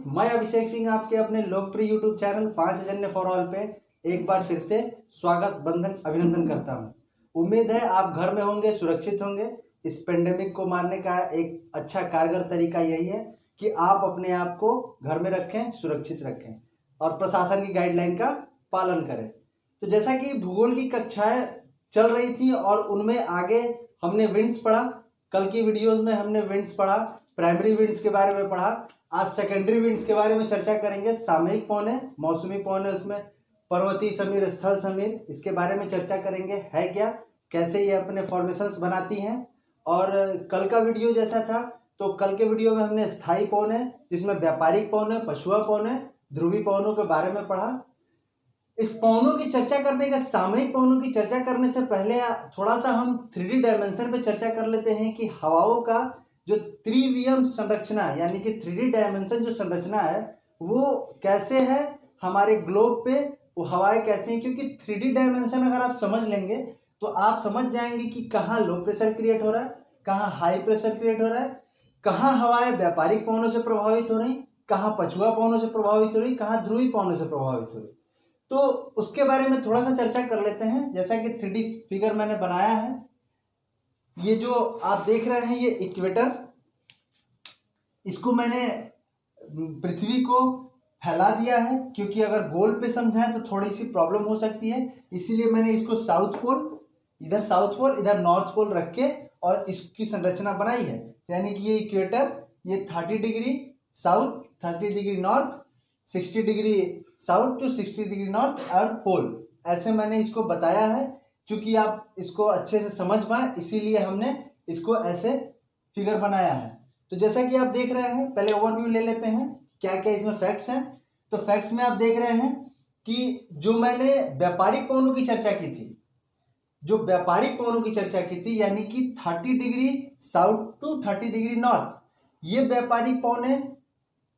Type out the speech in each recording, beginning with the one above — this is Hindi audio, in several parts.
मैं अभिषेक सिंह आपके अपने लोकप्रिय यूट्यूब चैनल 5 अजन्य फॉर ऑल पे एक बार फिर से स्वागत बंधन अभिनंदन करता हूं। उम्मीद है आप घर में होंगे, सुरक्षित होंगे। इस पेंडेमिक को मारने का एक अच्छा कारगर तरीका यही है कि आप अपने आप को घर में रखें, सुरक्षित रखें और प्रशासन की गाइडलाइन का पालन करें। तो जैसा कि भूगोल की कक्षाएं चल रही थी और उनमें आगे हमने विंड्स पढ़ा। कल की वीडियोस में हमने विंड्स पढ़ा, प्राइमरी विंड्स के बारे में पढ़ा। आज सेकेंडरी विंड्स के बारे में चर्चा करेंगे। सामयिक पवन है, मौसमी पवन है, उसमें पर्वतीय समीर, स्थल समीर, इसके बारे में चर्चा करेंगे। है क्या, कैसे ये अपने फॉर्मेशंस बनाती हैं। और कल का वीडियो जैसा था, तो कल के वीडियो में हमने स्थायी पवन है, जिसमें व्यापारिक पवन है, पछुआ पवन है, ध्रुवी पवनों के बारे में पढ़ा। इस पवनों की चर्चा करने का, सामयिक पवनों की चर्चा करने से पहले थोड़ा सा हम 3D डायमेंशन पे चर्चा कर लेते हैं कि हवाओं का जो त्रिवियम संरचना यानी कि 3D डायमेंशन जो संरचना है वो कैसे है हमारे ग्लोब पे, वो हवाएं कैसे हैं। क्योंकि 3D डायमेंशन अगर आप समझ लेंगे तो आप समझ जाएंगे कि कहाँ लो प्रेशर क्रिएट हो रहा है, कहाँ हाई प्रेशर क्रिएट हो रहा है, कहाँ हवाएं व्यापारिक पवनों से प्रभावित हो रही, कहाँ पछुआ पवनों से प्रभावित हो रही, कहाँ ध्रुवी पवनों से प्रभावित हो रही। तो उसके बारे में थोड़ा सा चर्चा कर लेते हैं। जैसा कि 3D फिगर मैंने बनाया है, ये जो आप देख रहे हैं ये इक्वेटर, इसको मैंने पृथ्वी को फैला दिया है क्योंकि अगर गोल पे समझाएं तो थोड़ी सी प्रॉब्लम हो सकती है। इसीलिए मैंने इसको साउथ पोल, इधर नॉर्थ पोल रख के और इसकी संरचना बनाई है। यानी कि ये इक्वेटर, ये 30 degree south, 30 degree north, 60 degree south to 60 degree north और पोल, ऐसे मैंने इसको बताया है। चूंकि आप इसको अच्छे से समझ पाए इसीलिए हमने इसको ऐसे फिगर बनाया है। तो जैसा कि आप देख रहे हैं, पहले ओवरव्यू ले लेते हैं क्या क्या इसमें फैक्ट्स हैं। तो फैक्ट्स में आप देख रहे हैं कि जो मैंने व्यापारिक पवनों की चर्चा की थी, यानी कि 30 degree south to 30 degree north, ये व्यापारिक पवनें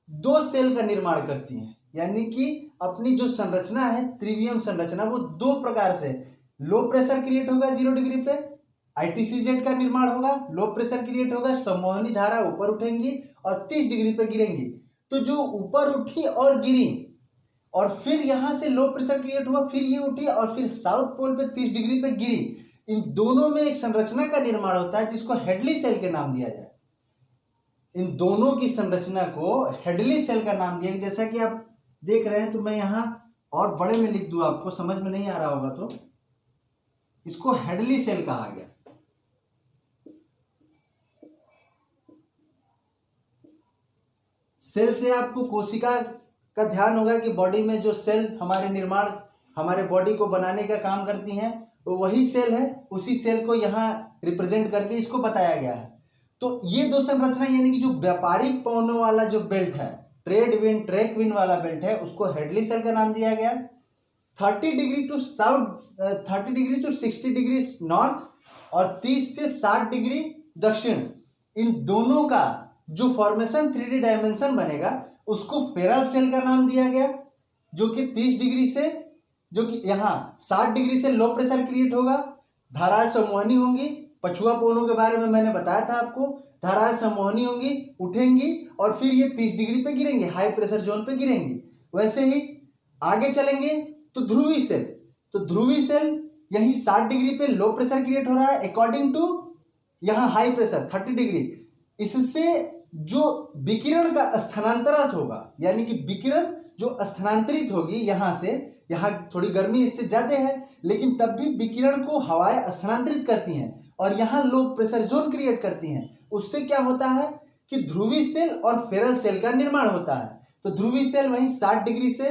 2 सेल का निर्माण करती हैं। यानी कि अपनी जो संरचना है त्रिवियम संरचना, वो 2 प्रकार से, लो प्रेशर क्रिएट होगा 0 डिग्री पे, ITCZ का निर्माण होगा, लो प्रेशर क्रिएट होगा, संवहनी धारा ऊपर उठेंगी और 30 डिग्री पे गिरेंगी। तो जो ऊपर उठी और गिरी और फिर यहां से लो प्रेशर क्रिएट हुआ, फिर ये उठी और फिर साउथ पोल पे 30 डिग्री पे गिरी, इन दोनों में एक संरचना का निर्माण होता है जिसको हेडली सेल के नाम दिया जाए। इन दोनों की संरचना को हेडली सेल का नाम दिया। जैसा कि आप देख रहे हैं, तो मैं यहां और बड़े में लिख दूं, आपको समझ में नहीं आ रहा होगा तो इसको हेडली सेल कहा गया। सेल से आपको कोशिका का ध्यान होगा कि बॉडी में जो सेल हमारे निर्माण, हमारे बॉडी को बनाने का काम करती हैं, वो वही सेल है। उसी सेल को यहाँ रिप्रेजेंट करके इसको बताया गया है। तो ये 2 संरचना, यानी कि जो व्यापारिक पवनों वाला जो बेल्ट है, ट्रेड विंड, ट्रैक विंड वाला बेल्ट है, उसको हेडली सेल का नाम दिया गया। 30 डिग्री टू 60 डिग्री नॉर्थ और 30 से 60 डिग्री दक्षिण, इन दोनों का जो फॉर्मेशन 3D डायमेंशन बनेगा उसको फेरल सेल का नाम दिया गया। जो कि 30 डिग्री से, जो कि यहाँ 60 डिग्री से लो प्रेशर क्रिएट होगा, धाराएं संवहनी होंगी। पछुआ पवनों के बारे में मैंने बताया था आपको, धाराएं संवहनी होंगी, उठेंगी और फिर ये 30 डिग्री पे गिरेंगी, हाई प्रेशर जोन पे गिरेंगी। वैसे ही आगे चलेंगे तो ध्रुवी सेल, यही 60 डिग्री पे लो प्रेशर क्रिएट हो रहा है अकॉर्डिंग टू यहाँ हाई प्रेशर 30 डिग्री। इससे जो विकिरण का स्थानांतरित होगा, यानी कि विकिरण जो स्थानांतरित होगी यहाँ से, यहाँ थोड़ी गर्मी इससे ज्यादा है लेकिन तब भी विकिरण को हवाएं स्थानांतरित करती हैं और यहाँ लो प्रेशर जोन क्रिएट करती हैं। उससे क्या होता है कि ध्रुवी सेल और फेरल सेल का निर्माण होता है। तो ध्रुवी सेल वहीं 60 डिग्री से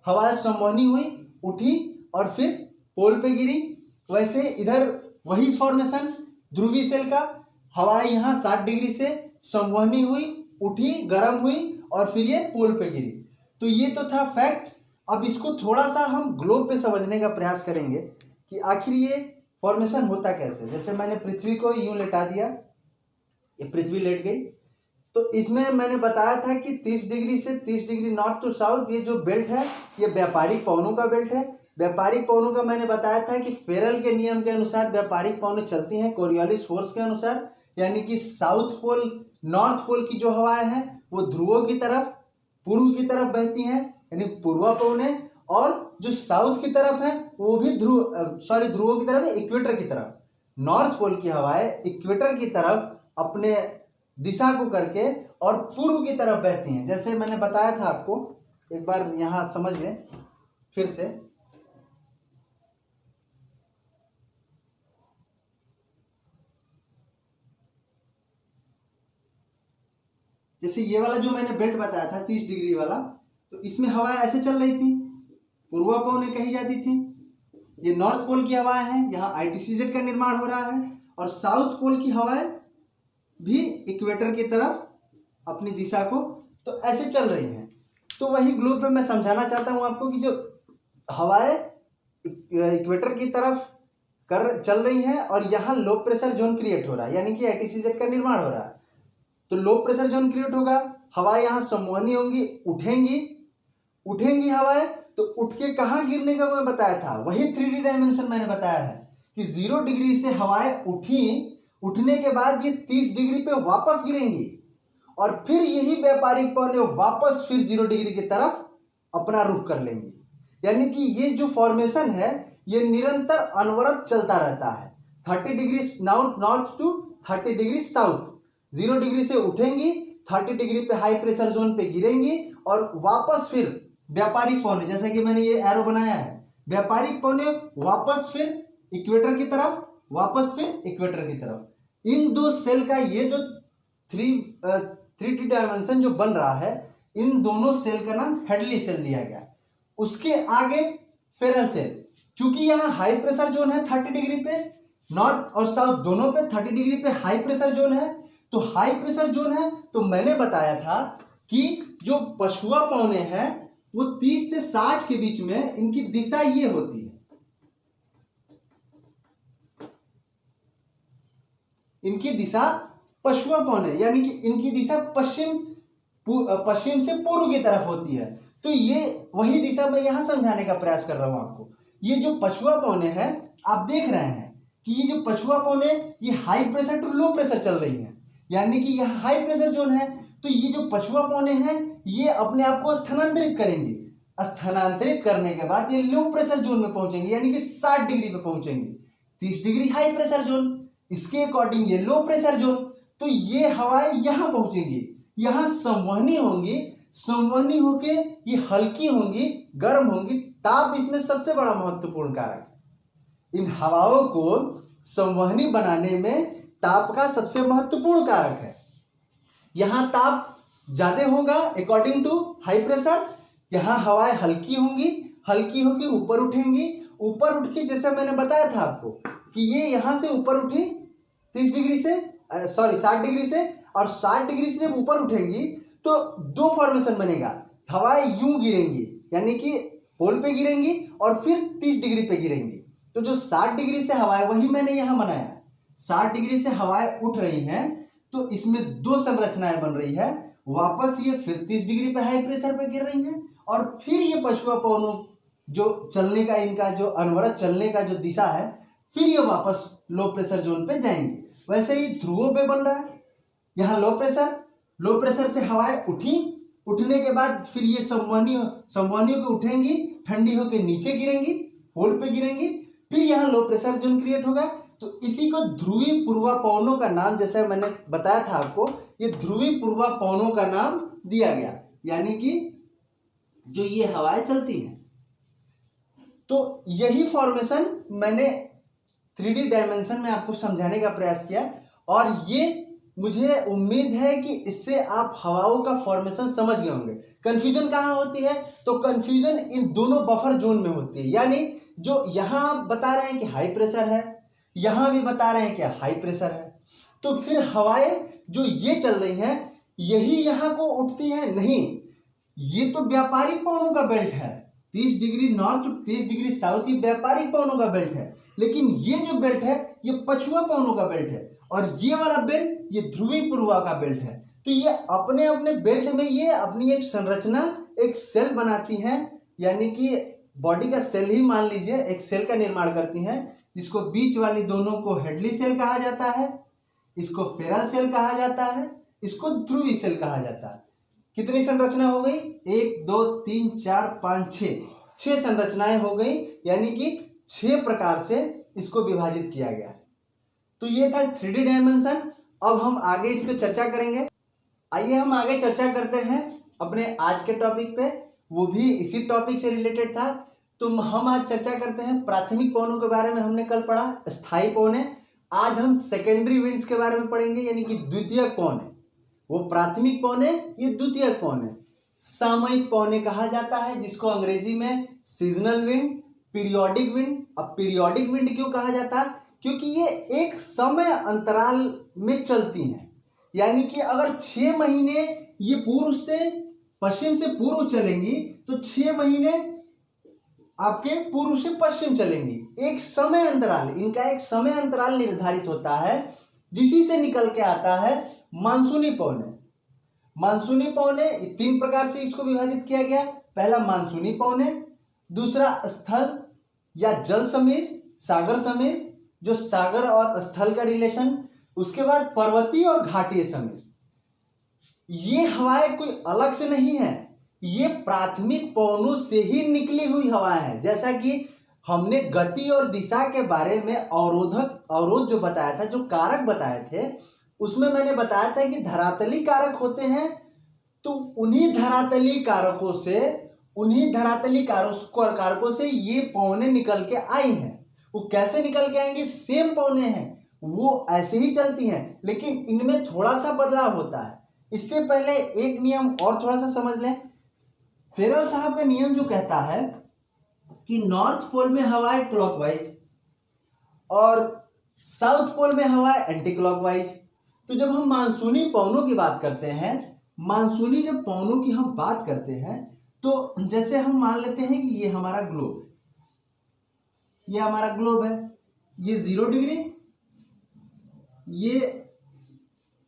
हवाएं संवहनी हुई, उठी और फिर पोल पे गिरी। वैसे इधर वही फॉर्मेशन ध्रुवी सेल का, हवाएं यहाँ 60 डिग्री से संवहनी हुई, उठी, गर्म हुई और फिर ये पोल पे गिरी। तो ये तो था फैक्ट। अब इसको थोड़ा सा हम ग्लोब पे समझने का प्रयास करेंगे कि आखिर ये फॉर्मेशन होता कैसे। जैसे मैंने पृथ्वी को यूं लेटा दिया, ये पृथ्वी लेट गई, तो इसमें मैंने बताया था कि 30 डिग्री से 30 डिग्री नॉर्थ टू साउथ ये जो बेल्ट है ये व्यापारिक पवनों का बेल्ट है। व्यापारिक पवनों का मैंने बताया था कि फेरल के नियम के अनुसार व्यापारिक पवनें चलती हैं कोरियोलिस फोर्स के अनुसार। यानी कि साउथ पोल, नॉर्थ पोल की जो हवाएं हैं वो ध्रुवों की तरफ पूर्व की तरफ बहती हैं यानी पूर्वापौने, और जो साउथ की तरफ है वो भी ध्रुवों की तरफ, इक्वेटर की तरफ। नॉर्थ पोल की हवाएं इक्वेटर की तरफ अपने दिशा को करके और पूर्व की तरफ बहती हैं। जैसे मैंने बताया था आपको, एक बार यहाँ समझ लें फिर से। जैसे ये वाला जो मैंने बेल्ट बताया था 30 डिग्री वाला, तो इसमें हवाएं ऐसे चल रही थी, पूर्वापौने कही जाती थी। ये नॉर्थ पोल की हवाएं हैं, यहाँ ITCZ का निर्माण हो रहा है, और साउथ पोल की हवाएं भी इक्वेटर की तरफ अपनी दिशा को तो ऐसे चल रही हैं। तो वही ग्लोब पे मैं समझाना चाहता हूँ आपको कि जो हवाएं इक्वेटर की तरफ चल रही हैं और यहाँ लो प्रेशर जोन क्रिएट हो रहा है, यानी कि ITCZ का निर्माण हो रहा है। तो लो प्रेशर जोन क्रिएट होगा, हवाएं यहाँ संवहनी होंगी, उठेंगी हवाएं, तो उठ के कहाँ गिरने का मैं बताया था, वही 3D डायमेंशन मैंने बताया है कि 0 डिग्री से हवाएं उठने के बाद ये 30 डिग्री पे वापस गिरेंगी, और फिर यही व्यापारिक पौने वापस फिर 0 डिग्री की तरफ अपना रुख कर लेंगे। यानी कि ये जो फॉर्मेशन है ये निरंतर अनवरत चलता रहता है। 30 degree north to 30 degree south, 0 degree से उठेंगी, 30 डिग्री पे हाई प्रेशर जोन पे गिरेंगी, और वापस फिर व्यापारिक पौने, जैसा कि मैंने ये एरो बनाया है, व्यापारिक पौने वापस फिर इक्वेटर की तरफ, वापस फिर इक्वेटर की तरफ। इन दो सेल का ये जो 3D डायमेंशन जो बन रहा है, इन दोनों सेल का नाम हेडली सेल दिया गया। उसके आगे फेरल सेल, चूंकि यहाँ हाई प्रेशर जोन है 30 डिग्री पे, नॉर्थ और साउथ दोनों पे 30 डिग्री पे हाई प्रेशर जोन है, तो हाई प्रेशर जोन है, तो मैंने बताया था कि जो पछुआ पौने हैं वो 30 से 60 के बीच में इनकी दिशा ये होती है, इनकी दिशा पछुआ पौने, यानी कि इनकी दिशा पश्चिम से पूर्व की तरफ होती है। तो ये वही दिशा मैं यहां समझाने का प्रयास कर रहा हूं आपको। ये जो पछुआ पौने हैं, आप देख रहे हैं कि ये जो पछुआ पौने ये high pressure to low pressure चल रही हैं, यानी कि यह हाई प्रेशर जोन है, तो ये जो पछुआ पौने हैं ये अपने आप को स्थानांतरित करेंगे। स्थानांतरित करने के बाद ये लो प्रेशर जोन में पहुंचेंगे, यानी कि 60 डिग्री पे पहुंचेंगे। 30 डिग्री हाई प्रेशर जोन, इसके अकॉर्डिंग ये लो प्रेशर जोन, तो ये हवाएं यहां पहुंचेंगी, यहां संवहनी होंगी, संवहनी होके ये हल्की होंगी, गर्म होंगी। ताप इसमें सबसे बड़ा महत्वपूर्ण कारक है। इन हवाओं को संवहनी बनाने में ताप का सबसे महत्वपूर्ण कारक है। यहां ताप ज्यादा होगा अकॉर्डिंग टू हाई प्रेशर, यहां हवाएं हल्की होंगी, हल्की होकर ऊपर उठेंगी, ऊपर उठ के जैसा मैंने बताया था आपको कि ये यहां से ऊपर उठी 30 डिग्री से 60 डिग्री से, और 60 डिग्री से जब ऊपर उठेंगी तो दो फॉर्मेशन बनेगा, हवाएं यूं गिरेंगी, यानी कि पोल पे गिरेंगी और फिर 30 डिग्री पे गिरेंगी। तो जो 60 डिग्री से हवाएं, वही मैंने यहां बनाया, 60 डिग्री से हवाएं उठ रही हैं, तो इसमें दो संरचनाएं बन रही है। वापस ये फिर 30 डिग्री पे हाई प्रेशर पे गिर रही हैं, और फिर ये पछुआ पवनों जो चलने का, इनका जो अनवरत चलने का जो दिशा है, फिर ये वापस लो प्रेशर जोन पे जाएंगे। वैसे ही ध्रुवों पे बन रहा है, यहाँ लो प्रेशर से हवाएं उठने के बाद फिर ये संवहनियों पे उठेंगी, ठंडी होकर नीचे गिरेंगी, पोल पे गिरेंगी, फिर यहाँ लो प्रेशर जोन क्रिएट होगा। तो इसी को ध्रुवी पूर्वा पवनों का नाम, जैसे मैंने बताया था आपको, ये ध्रुवी पूर्वा पवनों का नाम दिया गया, यानी कि जो ये हवाएं चलती हैं। तो यही फॉर्मेशन मैंने 3D डायमेंशन में आपको समझाने का प्रयास किया, और ये मुझे उम्मीद है कि इससे आप हवाओं का फॉर्मेशन समझ गए होंगे। कंफ्यूजन कहाँ होती है? तो कंफ्यूजन इन दोनों बफर जोन में होती है, यानी जो यहाँ आप बता रहे हैं कि हाई प्रेशर है, यहाँ भी बता रहे हैं कि हाई प्रेशर है, तो फिर हवाएं जो ये चल रही हैं यही यहाँ को उठती हैं? नहीं, ये तो व्यापारिक पवनों का बेल्ट है। 30 डिग्री नॉर्थ 30 डिग्री साउथ ये व्यापारिक पवनों का बेल्ट है, लेकिन ये जो बेल्ट है ये पछुआ पवनों का बेल्ट है, और ये वाला बेल्ट ये ध्रुवी पूर्वा का बेल्ट है। तो ये अपने अपने बेल्ट में ये अपनी एक संरचना, एक सेल बनाती हैं, यानी कि बॉडी का सेल ही मान लीजिए, एक सेल का निर्माण करती हैं, जिसको बीच वाली दोनों को हेडली सेल कहा जाता है, इसको फेरल सेल कहा जाता है, इसको ध्रुवी सेल कहा जाता है। कितनी संरचना हो गई? 1 2 3 4 5 6 संरचनाएं हो गई, यानी कि 6 प्रकार से इसको विभाजित किया गया है। तो ये था 3D डायमेंशन। अब हम आगे इस पर चर्चा करेंगे। आइए हम आगे चर्चा करते हैं अपने आज के टॉपिक पे, वो भी इसी टॉपिक से रिलेटेड था। तो हम आज चर्चा करते हैं प्राथमिक पौनों के बारे में। हमने कल पढ़ा स्थायी पौने, आज हम सेकेंडरी विंड्स के बारे में पढ़ेंगे, यानी कि द्वितीयक पौने। वो प्राथमिक पौने, ये द्वितीयक पौने। सामयिक पौने कहा जाता है जिसको अंग्रेजी में सीजनल विंड, पीरियोडिक विंड। अब पीरियोडिक विंड क्यों कहा जाता है? क्योंकि ये एक समय अंतराल में चलती हैं, यानी कि अगर 6 महीने ये पूर्व से पश्चिम से पूर्व चलेंगी तो 6 महीने आपके पूर्व से पश्चिम चलेंगी। एक समय अंतराल, इनका एक समय अंतराल निर्धारित होता है, जिसी से निकल के आता है मानसूनी पौने। मानसूनी पौने 3 प्रकार से इसको विभाजित किया गया। पहला मानसूनी पौने, दूसरा स्थल या जल समीर, सागर समीर, जो सागर और स्थल का रिलेशन। उसके बाद पर्वतीय और घाटीय समीर। ये हवाएं कोई अलग से नहीं है, ये प्राथमिक पौनों से ही निकली हुई हवाएं हैं। जैसा कि हमने गति और दिशा के बारे में अवरोध जो बताया था, जो कारक बताए थे, उसमें मैंने बताया था कि धरातली कारक होते हैं। तो उन्हीं धरातली कारकों से ये पौने निकल के आई हैं। वो कैसे निकल के आएंगे? सेम पौने हैं, वो ऐसे ही चलती हैं, लेकिन इनमें थोड़ा सा बदलाव होता है। इससे पहले एक नियम और थोड़ा सा समझ लें। फेरल साहब का नियम जो कहता है कि नॉर्थ पोल में हवाएं क्लॉकवाइज और साउथ पोल में हवाएं एंटी क्लॉकवाइज। तो जब हम मानसूनी पवनों की बात करते हैं, मानसूनी जब पवनों की हम बात करते हैं, तो जैसे हम मान लेते हैं कि ये हमारा ग्लोब है, ये 0 डिग्री, ये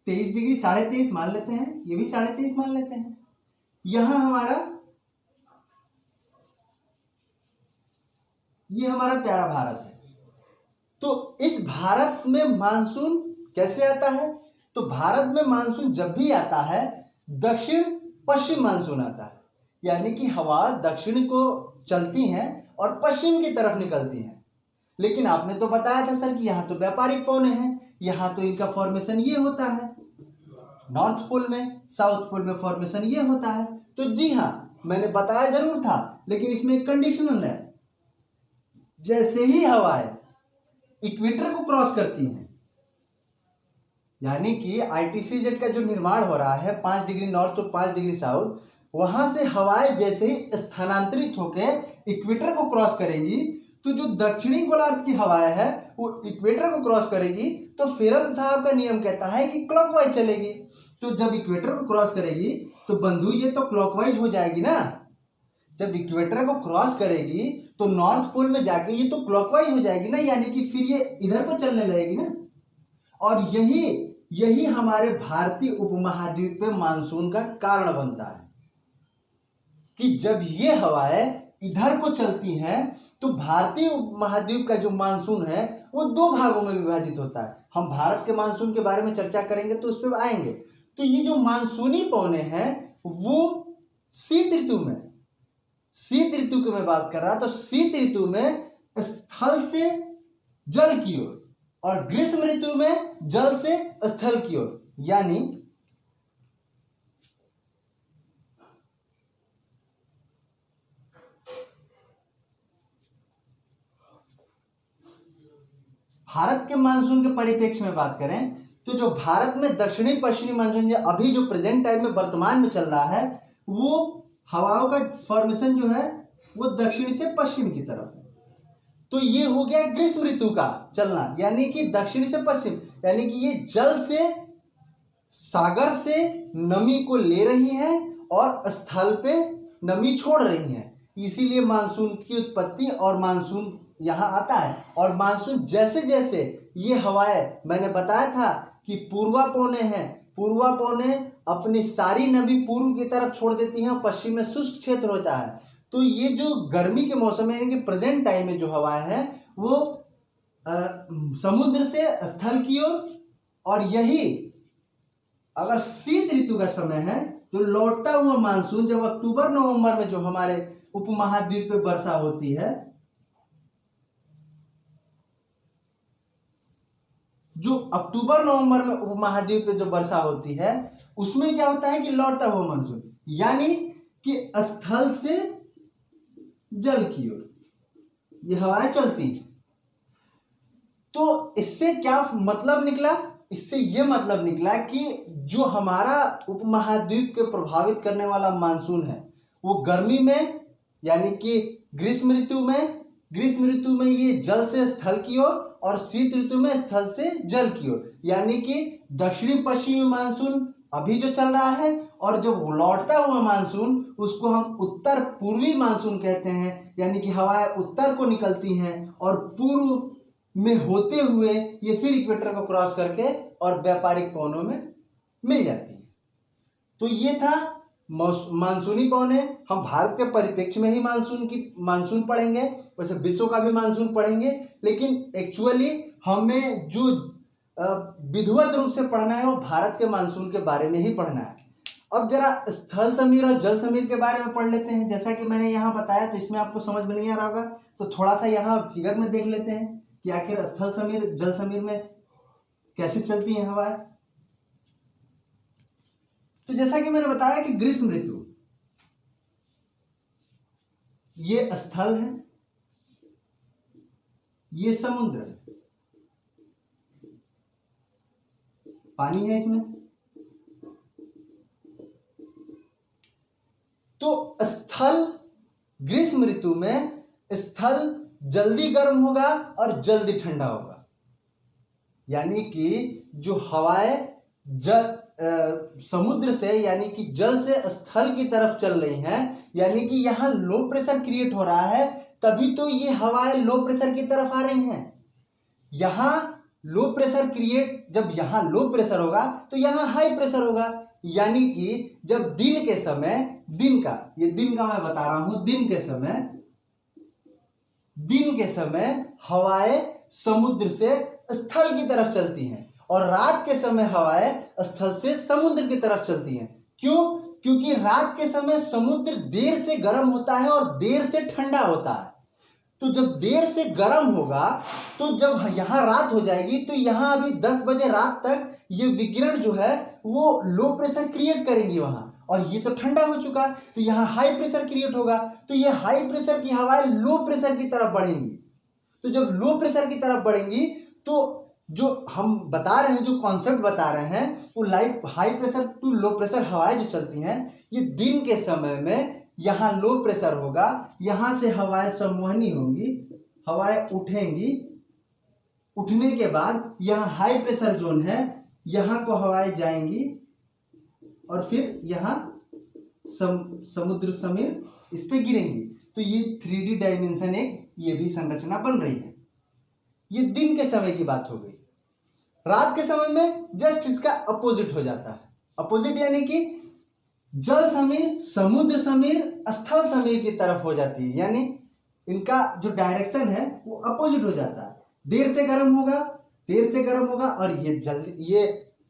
23 डिग्री, 23.5 मान लेते हैं, ये भी 23.5 मान लेते हैं। यहां ये हमारा प्यारा भारत है। तो इस भारत में मानसून कैसे आता है? तो भारत में मानसून जब भी आता है, दक्षिण पश्चिम मानसून आता है, यानी कि हवा दक्षिण को चलती हैं और पश्चिम की तरफ निकलती हैं। लेकिन आपने तो बताया था सर कि यहाँ तो व्यापारिक पौने हैं, यहाँ तो इनका फॉर्मेशन ये होता है, नॉर्थ पोल में, साउथ पोल में फॉर्मेशन ये होता है। तो जी हाँ, मैंने बताया जरूर था, लेकिन इसमें एक कंडीशनल है। जैसे ही हवाएं इक्वेटर को क्रॉस करती हैं, यानी कि ITCZ का जो निर्माण हो रहा है 5 डिग्री नॉर्थ और 5 डिग्री साउथ, वहां से हवाएं जैसे ही स्थानांतरित होकर इक्वेटर को क्रॉस करेंगी, तो जो दक्षिणी गोलार्ध की हवाएं है वो इक्वेटर को क्रॉस करेगी। तो फेरल साहब का नियम कहता है कि क्लॉकवाइज चलेगी। तो जब इक्वेटर को क्रॉस करेगी तो बंधु ये तो क्लॉकवाइज हो जाएगी ना। जब इक्वेटर को क्रॉस करेगी तो नॉर्थ पोल में जाके ये तो क्लॉकवाइज हो जाएगी ना, यानी कि फिर ये इधर को चलने लगेगी ना। और यही हमारे भारतीय उपमहाद्वीप पे मानसून का कारण बनता है कि जब ये हवाएं इधर को चलती हैं तो भारतीय उपमहाद्वीप का जो मानसून है वो 2 भागों में विभाजित होता है। हम भारत के मानसून के बारे में चर्चा करेंगे तो उस पर आएंगे। तो ये जो मानसूनी पौने हैं वो शीत ऋतु की मैं बात कर रहा, तो शीत ऋतु में स्थल से जल की ओर और ग्रीष्म ऋतु में जल से स्थल की ओर, यानी भारत के मानसून के परिप्रेक्ष्य में बात करें तो जो भारत में दक्षिणी पश्चिमी मानसून अभी जो प्रेजेंट टाइम में वर्तमान में चल रहा है, वो हवाओं का फॉर्मेशन जो है वो दक्षिण से पश्चिम की तरफ है। तो ये हो गया ग्रीष्म ऋतु का चलना, यानी कि दक्षिण से पश्चिम, यानी कि ये जल से सागर से नमी को ले रही हैं और स्थल पे नमी छोड़ रही हैं। इसीलिए मानसून की उत्पत्ति और मानसून यहाँ आता है। और मानसून जैसे जैसे ये हवाएं, मैंने बताया था कि पूर्वा पौने हैं, पूर्वा पौने अपनी सारी नमी पूर्व की तरफ छोड़ देती हैं, पश्चिम में शुष्क क्षेत्र होता है। तो ये जो गर्मी के मौसम में, यानी कि प्रेजेंट टाइम में जो हवाएं हैं वो समुद्र से स्थल की ओर, और यही अगर शीत ऋतु का समय है जो लौटता हुआ मानसून जब अक्टूबर नवंबर में जो हमारे उपमहाद्वीप पे वर्षा होती है, जो अक्टूबर नवंबर में उपमहाद्वीप पे जो वर्षा होती है, उसमें क्या होता है कि लौटता हुआ मानसून, यानी कि स्थल से जल की ओर ये हवाएं चलती हैं। तो इससे क्या मतलब निकला? इससे ये मतलब निकला कि जो हमारा उपमहाद्वीप के प्रभावित करने वाला मानसून है वो गर्मी में यानी कि ग्रीष्म ऋतु में ये जल से स्थल की ओर और शीत ऋतु में स्थल से जल की ओर, यानी कि दक्षिणी पश्चिमी मानसून अभी जो चल रहा है और जो लौटता हुआ मानसून उसको हम उत्तर पूर्वी मानसून कहते हैं, यानी कि हवाएं उत्तर को निकलती हैं और पूर्व में होते हुए ये फिर इक्वेटर को क्रॉस करके और व्यापारिक पवनों में मिल जाती है। तो ये था मानसूनी पवनें। हम भारत के परिप्रेक्ष्य में ही मानसून पढ़ेंगे, वैसे विश्व का भी मानसून पढ़ेंगे, लेकिन एक्चुअली हमें जो विधिवत रूप से पढ़ना है वो भारत के मानसून के बारे में ही पढ़ना है। अब जरा स्थल समीर और जल समीर के बारे में पढ़ लेते हैं। जैसा कि मैंने यहाँ बताया, तो इसमें आपको समझ में नहीं आ रहा होगा, तो थोड़ा सा यहाँ फिगर में देख लेते हैं कि आखिर स्थल समीर जल समीर में कैसे चलती हैं हवाएं। तो जैसा कि मैंने बताया कि ग्रीष्म ऋतु ये स्थल है, ये समुद्र है, पानी है इसमें। तो स्थल ग्रीष्म ऋतु में स्थल जल्दी गर्म होगा और जल्दी ठंडा होगा, यानी कि जो हवाएं समुद्र से यानी कि जल से स्थल की तरफ चल रही हैं, यानी कि यहां लो प्रेशर क्रिएट हो रहा है, तभी तो ये हवाएं लो प्रेशर की तरफ आ रही हैं। यहां लो प्रेशर क्रिएट, जब यहां लो प्रेशर होगा तो यहां हाई प्रेशर होगा, यानी कि जब दिन के समय दिन का मैं बता रहा हूं, दिन के समय हवाएं समुद्र से स्थल की तरफ चलती हैं और रात के समय हवाएं स्थल से समुद्र की तरफ चलती हैं। क्यों? क्योंकि रात के समय समुद्र देर से गर्म होता है और देर से ठंडा होता है। तो जब देर से गर्म होगा तो जब यहां रात हो जाएगी तो यहां अभी 10 बजे रात तक ये विकिरण जो है वो लो प्रेशर क्रिएट करेंगी वहां, और ये तो ठंडा हो चुका, तो यहाँ हाई प्रेशर क्रिएट होगा, तो ये हाई प्रेशर की हवाएं लो प्रेशर की तरफ बढ़ेंगी। तो जब लो प्रेशर की तरफ बढ़ेंगी तो जो हम बता रहे हैं, जो कॉन्सेप्ट बता रहे हैं, वो high pressure to low pressure हवाएं जो चलती हैं, ये दिन के समय में यहाँ लो प्रेशर होगा, यहाँ से हवाएं संवहनी होंगी, हवाएं उठेंगी, उठने के बाद यहाँ हाई प्रेशर जोन है, यहाँ को हवाएं जाएंगी और फिर यहाँ समुद्र समीर इस पे गिरेंगी। तो ये 3D डायमेंशन ये भी संरचना बन रही है। ये दिन के समय की बात हो गई। रात के समय में जस्ट इसका अपोजिट हो जाता है। अपोजिट यानी कि जल समीर समुद्र समीर स्थल समीर की तरफ हो जाती है, यानी इनका जो डायरेक्शन है वो अपोजिट हो जाता है। देर से गर्म होगा और ये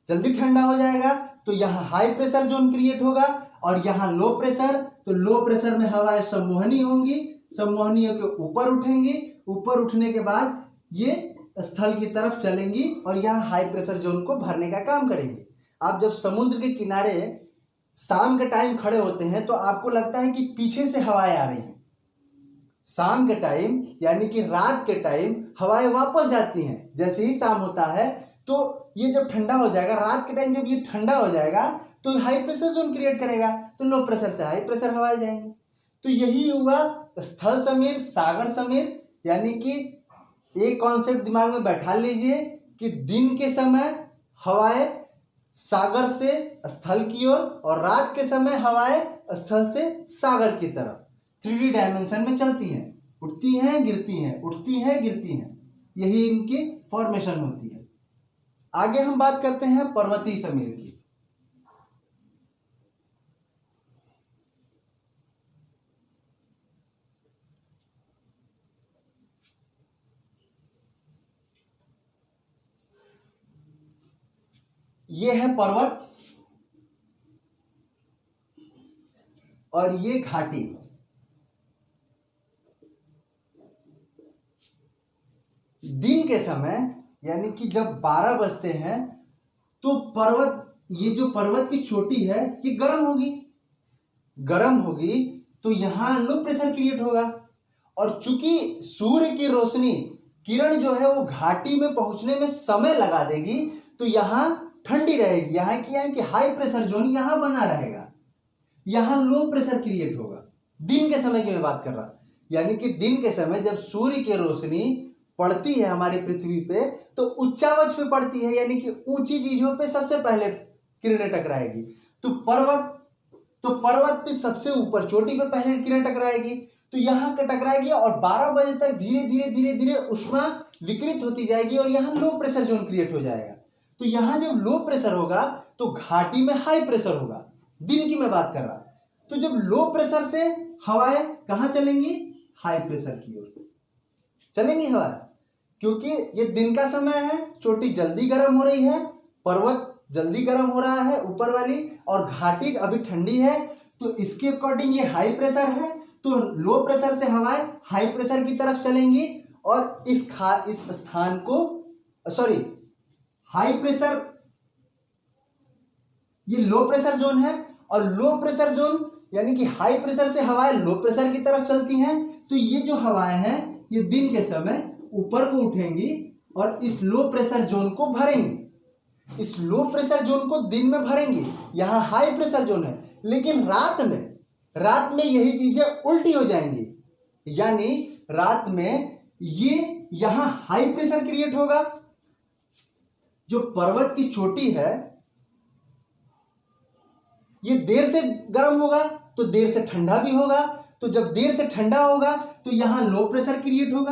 जल्दी ठंडा हो जाएगा, तो यहाँ हाई प्रेशर जोन क्रिएट होगा और यहाँ लो प्रेशर, तो लो प्रेशर में हवाएं संवहनी होंगी, संवहनी होकर ऊपर उठेंगी, ऊपर उठने के बाद ये स्थल की तरफ चलेंगी और यहाँ हाई प्रेशर जोन को भरने का काम करेंगी। आप जब समुद्र के किनारे शाम के टाइम खड़े होते हैं तो आपको लगता है कि पीछे से हवाएं आ रही हैं। शाम के टाइम यानी कि रात के टाइम हवाएं वापस जाती हैं। जैसे ही शाम होता है तो ये जब ठंडा हो जाएगा, रात के टाइम जब ये ठंडा हो जाएगा तो हाई प्रेशर जोन क्रिएट करेगा, तो लो प्रेशर से हाई प्रेशर हवाएं जाएंगी। तो यही हुआ स्थल समीर सागर समीर, यानी कि एक कॉन्सेप्ट दिमाग में बैठा लीजिए कि दिन के समय हवाएं सागर से स्थल की ओर और रात के समय हवाएं स्थल से सागर की तरफ 3D डायमेंशन में चलती हैं, उठती हैं गिरती हैं, उठती हैं गिरती हैं, यही इनकी फॉर्मेशन होती है। आगे हम बात करते हैं पर्वतीय समीर की। ये है पर्वत, और ये घाटी। दिन के समय यानी कि जब 12 बजते हैं तो पर्वत, ये जो पर्वत की चोटी है ये गर्म होगी। गर्म होगी तो यहां लो प्रेशर क्रिएट होगा, और चूंकि सूर्य की रोशनी किरण जो है वो घाटी में पहुंचने में समय लगा देगी, तो यहां ठंडी रहेगी। यहां क्या है कि हाई प्रेशर जोन यहां बना रहेगा, यहां लो प्रेशर क्रिएट होगा। दिन के समय की मैं बात कर रहा, यानी कि दिन के समय जब सूर्य की रोशनी पड़ती है हमारी पृथ्वी पे तो उच्चावच पे पड़ती है, यानी कि ऊंची चीजों पे सबसे पहले किरणें टकराएगी। तो पर्वत पे सबसे ऊपर चोटी पे पहले किरण टकराएगी, तो यहां टकराएगी और 12 बजे तक धीरे धीरे धीरे धीरे ऊष्मा विकृत होती जाएगी और यहां लो प्रेशर जोन क्रिएट हो जाएगा। तो यहां जब लो प्रेशर होगा तो घाटी में हाई प्रेशर होगा। दिन की मैं बात कर रहा। तो जब लो प्रेशर से हवाएं कहां चलेंगी? हाई प्रेशर की ओर चलेंगी हवा, क्योंकि ये दिन का समय है, चोटी जल्दी गर्म हो रही है, पर्वत जल्दी गर्म हो रहा है ऊपर वाली, और घाटी अभी ठंडी है, तो इसके अकॉर्डिंग ये हाई प्रेशर है। तो लो प्रेशर से हवाएं हाई प्रेशर की तरफ चलेंगी और इस स्थान को हाई प्रेशर, ये लो प्रेशर जोन है, और लो प्रेशर जोन यानी कि हाई प्रेशर से हवाएं लो प्रेशर की तरफ चलती हैं। तो ये जो हवाएं हैं ये दिन के समय ऊपर को उठेंगी और इस लो प्रेशर जोन को भरेंगी। इस लो प्रेशर जोन को दिन में भरेंगी, यहां हाई प्रेशर जोन है, लेकिन रात में यही चीजें उल्टी हो जाएंगी, यानी रात में ये यहां हाई प्रेशर क्रिएट होगा। जो पर्वत की चोटी है ये देर से गर्म होगा तो देर से ठंडा भी होगा, तो जब देर से ठंडा होगा तो यहां लो प्रेशर क्रिएट होगा।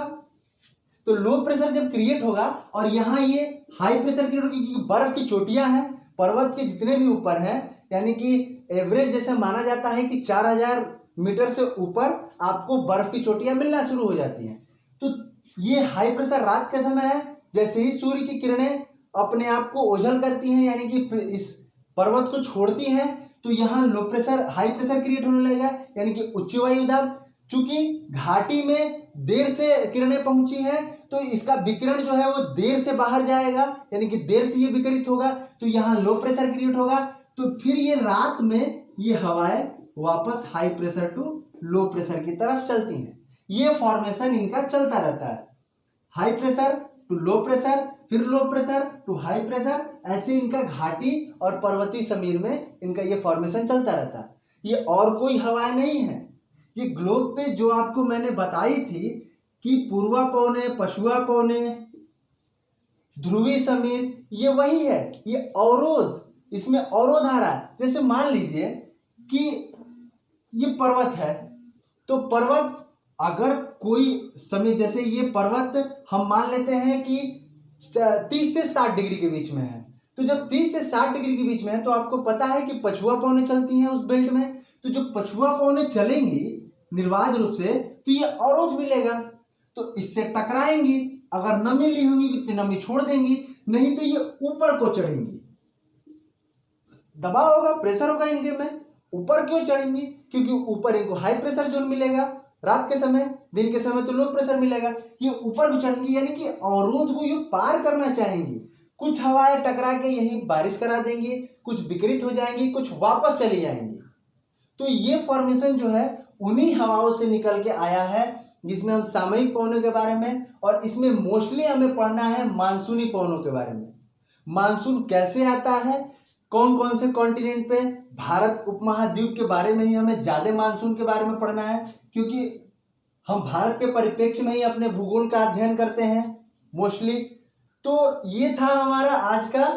तो लो प्रेशर जब क्रिएट होगा और यहां ये हाई प्रेशर क्रिएट होगा, क्योंकि बर्फ की चोटियां हैं पर्वत के जितने भी ऊपर हैं, यानी कि एवरेज जैसे माना जाता है कि 4000 मीटर से ऊपर आपको बर्फ की चोटियां मिलना शुरू हो जाती हैं। तो ये हाई प्रेशर रात के समय है, जैसे ही सूर्य की किरणें अपने आप को ओझल करती हैं यानी कि इस पर्वत को छोड़ती हैं, तो यहाँ low pressure high pressure create होने लगेगा, यानी कि उच्च वायु दाब। चूंकि घाटी में देर से किरणें पहुंची हैं तो इसका विकिरण जो है वो देर से बाहर जाएगा, यानी कि देर से ये विकिरित होगा, तो यहाँ लो प्रेशर क्रिएट होगा। तो फिर ये रात में ये हवाएं वापस high pressure to low pressure की तरफ चलती हैं। ये फॉर्मेशन इनका चलता रहता है, high pressure to low pressure, फिर low pressure to high pressure, ऐसे इनका घाटी और पर्वतीय समीर में इनका ये फॉर्मेशन चलता रहता है। ये और कोई हवाएं नहीं है। ये ग्लोब पे जो आपको मैंने बताई थी कि पूर्वा पौने, पछुआ पौने, ध्रुवीय समीर, ये वही है। ये अवरोध, इसमें अवरोध आ रहा है। जैसे मान लीजिए कि ये पर्वत है, तो पर्वत अगर कोई समय, जैसे ये पर्वत हम मान लेते हैं कि 30 से 60 डिग्री के बीच में है, तो जब 30 से 60 डिग्री के बीच में है तो आपको पता है कि पछुआ पौने चलती हैं उस बेल्ट में। तो जो पछुआ पौने चलेंगी निर्बाध रूप से तो ये अवरोध मिलेगा, तो इससे टकराएंगी। अगर नमी ली होंगी तो नमी छोड़ देंगी, नहीं तो ये ऊपर को चढ़ेंगी। दबाव होगा, प्रेशर होगा इनके में। ऊपर क्यों चढ़ेंगी? क्योंकि ऊपर इनको हाई प्रेशर जोन मिलेगा रात के समय, दिन के समय तो लो प्रेशर मिलेगा। ये ऊपर को चढ़ेंगी, यानी कि अवरोध को ये पार करना चाहेंगी। कुछ हवाएं टकरा के यही बारिश करा देंगी, कुछ विकृत हो जाएंगी, कुछ वापस चली जाएंगी। तो ये फॉर्मेशन जो है उन्हीं हवाओं से निकल के आया है, जिसमें हम सामयिक पवनों के बारे में, और इसमें मोस्टली हमें पढ़ना है मानसूनी पवनों के बारे में। मानसून कैसे आता है, कौन कौन से कॉन्टिनेंट पे, भारत उपमहाद्वीप के बारे में ही हमें ज्यादा मानसून के बारे में पढ़ना है, क्योंकि हम भारत के परिप्रेक्ष्य में ही अपने भूगोल का अध्ययन करते हैं मोस्टली। तो ये था हमारा आज का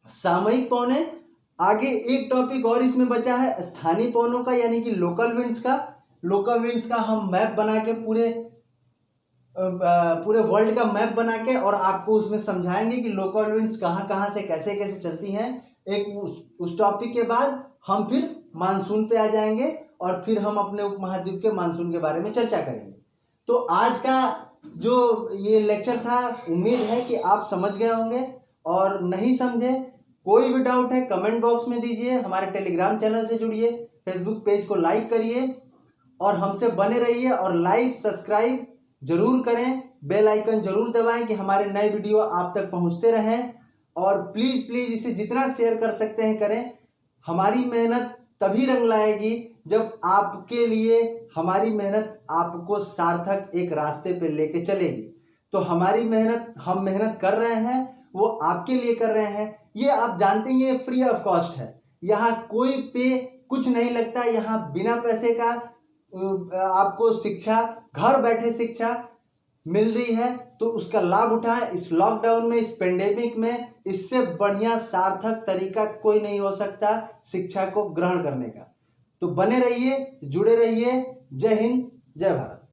सामयिक पवने। आगे एक टॉपिक और इसमें बचा है स्थानीय पवनों का, यानी कि लोकल विंड्स का। लोकल विंड्स का हम मैप बना के पूरे वर्ल्ड का मैप बना के और आपको उसमें समझाएंगे कि लोकल विंड्स कहाँ कहाँ से कैसे कैसे चलती हैं। एक उस टॉपिक के बाद हम फिर मानसून पे आ जाएंगे और फिर हम अपने उपमहाद्वीप के मानसून के बारे में चर्चा करेंगे। तो आज का जो ये लेक्चर था, उम्मीद है कि आप समझ गए होंगे, और नहीं समझे कोई भी डाउट है कमेंट बॉक्स में दीजिए, हमारे टेलीग्राम चैनल से जुड़िए, फेसबुक पेज को लाइक करिए और हमसे बने रहिए और लाइक सब्सक्राइब जरूर करें, बेल आइकन जरूर दबाएं कि हमारे नए वीडियो आप तक पहुंचते रहें। और प्लीज़ प्लीज़ इसे जितना शेयर कर सकते हैं करें। हमारी मेहनत तभी रंग लाएगी जब आपके लिए हमारी मेहनत आपको सार्थक एक रास्ते पे लेके चलेगी। तो हमारी मेहनत, हम मेहनत कर रहे हैं, वो आपके लिए कर रहे हैं। ये आप जानते ही ये फ्री ऑफ कॉस्ट है, यहाँ कोई पे कुछ नहीं लगता। यहाँ बिना पैसे का आपको शिक्षा, घर बैठे शिक्षा मिल रही है, तो उसका लाभ उठाएं। इस लॉकडाउन में, इस पेंडेमिक में इससे बढ़िया सार्थक तरीका कोई नहीं हो सकता शिक्षा को ग्रहण करने का। तो बने रहिए, जुड़े रहिए। जय हिंद, जय भारत।